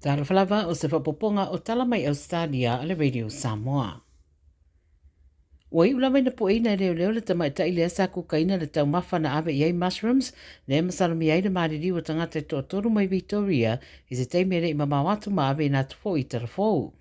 Tala Fou o se whapoponga o tala mai Ausetalia ale Radio Samoa. Wai ula mai na poeina leo le tamai ta ile sa kukaina le tau mawhana ave iei mushrooms, le masalami ai le mariri o tangata to toru mai Victoria, i se teimere i mamawatu ma ave na tufo i Tala Fou.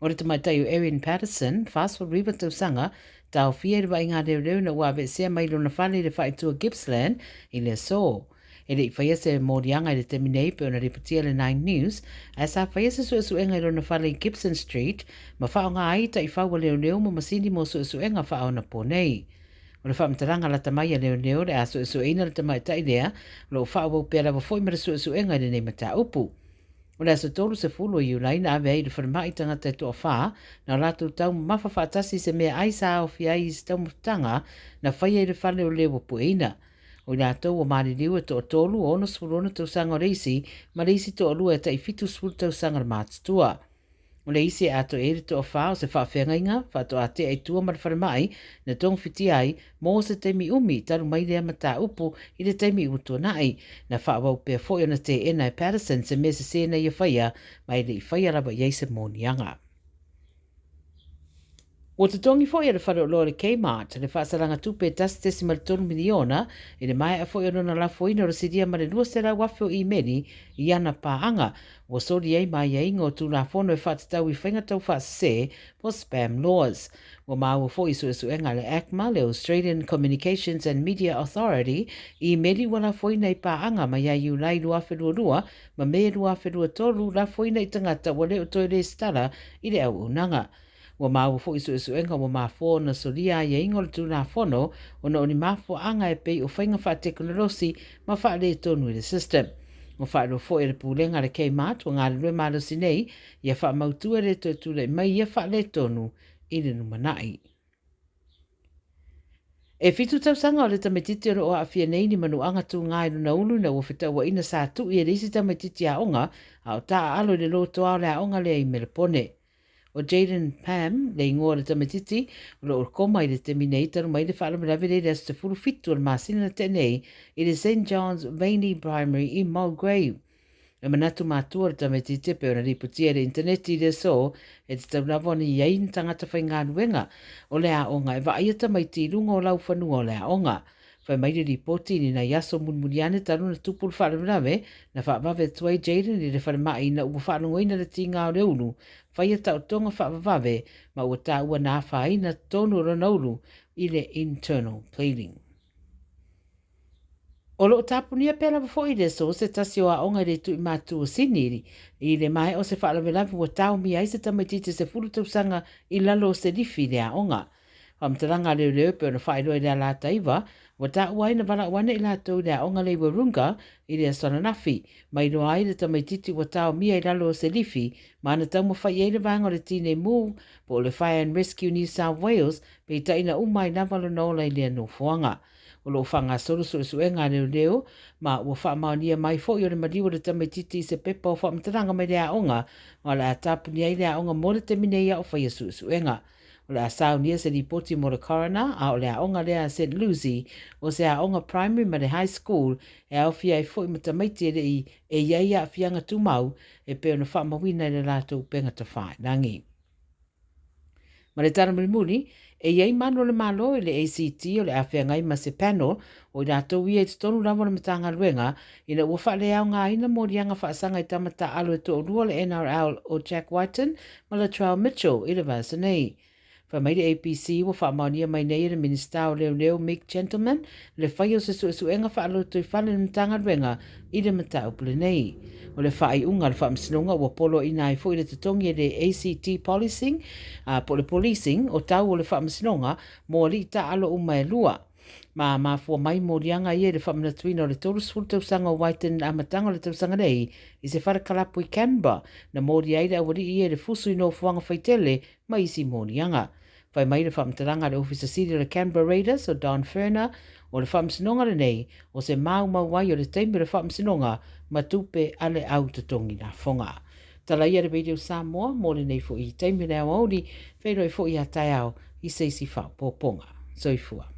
O le tamai tai o Erin Patterson, fast for river tau sanga, tau fia le vai ngā leo na uave sea mai lo na whale le whaitua Gippsland i le so. E le whaia se mōrianga i le teminei pe ona ripatia le 9 News, a sa whaia se suesuenga i lo na whale i Gibson Street, ma whao ngā aita i whaua leo mo masini mo suesuenga whao na pōnei. O le whaamtaranga la tamai a leo le a suesuena le tamai taidea, lo whao wau pēra wa fwoi mara suesuenga i le nei mata upu. O le aso tolu se fulu i ulai na ave ai le whanamai tangata e toa wha, na rātou tau mawhawhatasi se mea aisa au fia i se tau mutanga na whaia i le whale o leo pueina. O le atou o maririu e toa tolu o ono spurona tau sanga reisi, ma reisi toa lua e tai fitu spuru tau sanga mātutua. O le isi e ato e le toa wha o se whawhengainga, whato a te ai tua mara wharamai, na tong whiti ai, mō se teimi umi taru mai lea mata upu i le teimi utua nai, na whaawau pēr fōi ona te N.I. Patterson se me se sena i a whaia, mai le i whaia raba iei se mōnianga. O te tongi fwoi le whare o loa le Kmart, le whaasaranga tupe tasi tesi maritonu miliona, i le mai a fwoi anona la fwoi na rasidia ma le lua sera wafio i meri i ana pāanga, o sori ei mai ei ngō tū la whono e whātatau i whainga tau whaasase po spam laws. O māua fwoi suesuenga le ACMA, le Australian Communications and Media Authority, i meri wala fwoi nei pāanga ma ia iu lai lua whenua, ma me lua whenua tolu la fwoi nei tangata wale o toile stara i le au unanga. Wa mau fo isu enga wa mafo na solia ye ingol tu na fono ona oni mafo anga e pei o whainga wha teknolosi ma wha le tonu i le system. O wha lo fo e le pūlenga le Kmart wa ngāre lue malo sinei ia wha mautua le tu le mai ia wha le tonu i le numanai. E fitu tau sanga o le tametiti o a fia nei ni manu anga tu ngai luna ulu na wafita wa ina sa tu i e risi tametiti a onga a o ta alo le lo toa le a onga le i melepone. O Jaden Pam, le ingoa le tamatiti, o lo koma i le teminei taru mai le whaalamarawe le as te furu fitu al masina na tenei i le St. John's Vaney Primary i Mulgrave. E manatu mātua le tamatiti pe ona riputia le interneti le so e te taulawa ni iain tangata whai ngā ruenga o le aonga e vaaiata mai ti runga o lau whanua o le aonga. Whai mai le ripoti ni na yaso munmuriane taru na tupul whaalamarawe na whaavawe tuai Jaden i le whaamai na ua whaalangoina le tinga o le ulu whaia tau tonga whaavawe ma ua tā ua nā whai na tonu ranaulu i le internal pleading. O lo tapunia pēra wafo i le so se tasi o aonga le tu i mātu o siniri i le mai o se whaalawe ua tau mi ai se tamatiti se furu tausanga i lalo se lifi le aonga. Whamtaranga leo pe ona whaeroe le la taiva, wa ta uai na wala wane i lātou le aonga le warunga i le asonanafi, mai no ai le tamaititi wa tau mia i lalo se lifi, ma na tau mawhai e le vanga le tine mū, po le Fire and Rescue New South Wales, pe i taina umai na walo nola i le no fuanga. O lo whanga soro suenga leo, ma ua whaamaunia mai fo i o le mariwa le tamaititi se pepa o whamtaranga mai le aonga, ma le atapuni ai le aonga mo le teminea o whaia suenga. O le asau nia se ripoti mo le coroner a o le aonga lea St. Lucy o se aonga primary ma le high school e au fia i fwoi matamaiti e iei a fianga tumau e pe ona whaamawina i le lātou penga ta whae nangi. Ma le tara murimuri, e iei mano le malo i le ACT o le awhiangai ma se panel o i lātou ia i tonu rawa na matanga luenga ina ua wha le au ngā ina morianga whaasanga i tamata alo e tō rua le NRL o Jack Whiten ma le Trail Mitchell i le Vasanei. Wha mai le APC wa whaamaunia mai nei le minista o leo Mick Gentleman le whai o se suenga whaaloto i whale na matanga luenga i le mata upule nei. O le whai unga le whaamsinonga ua polo ina i fo i le tatongi e le ACT policing, po le policing o tau o le whaamsinonga mo li ta alo uma e lua. Ma fua mai morianga i e le whamanatuina o le tolu sfuru tausanga o Waitan a matanga o le tausanga nei i se wharakalapu i Canberra na mori ai le awari i e le fusu i no fuanga whaitele ma isi morianga. Whai mai le whamtaranga le Officer City o le Canberra Raiders o Don Ferner o le whamsinonga le nei o se mau wai o le teimi le whamsinonga ma tupe ale au tatongi na whonga. Tala ia le Radio Samoa mo le nei fo i teimi le au auri whairoi fo i a tai au i seisi whao pōponga. Soifua.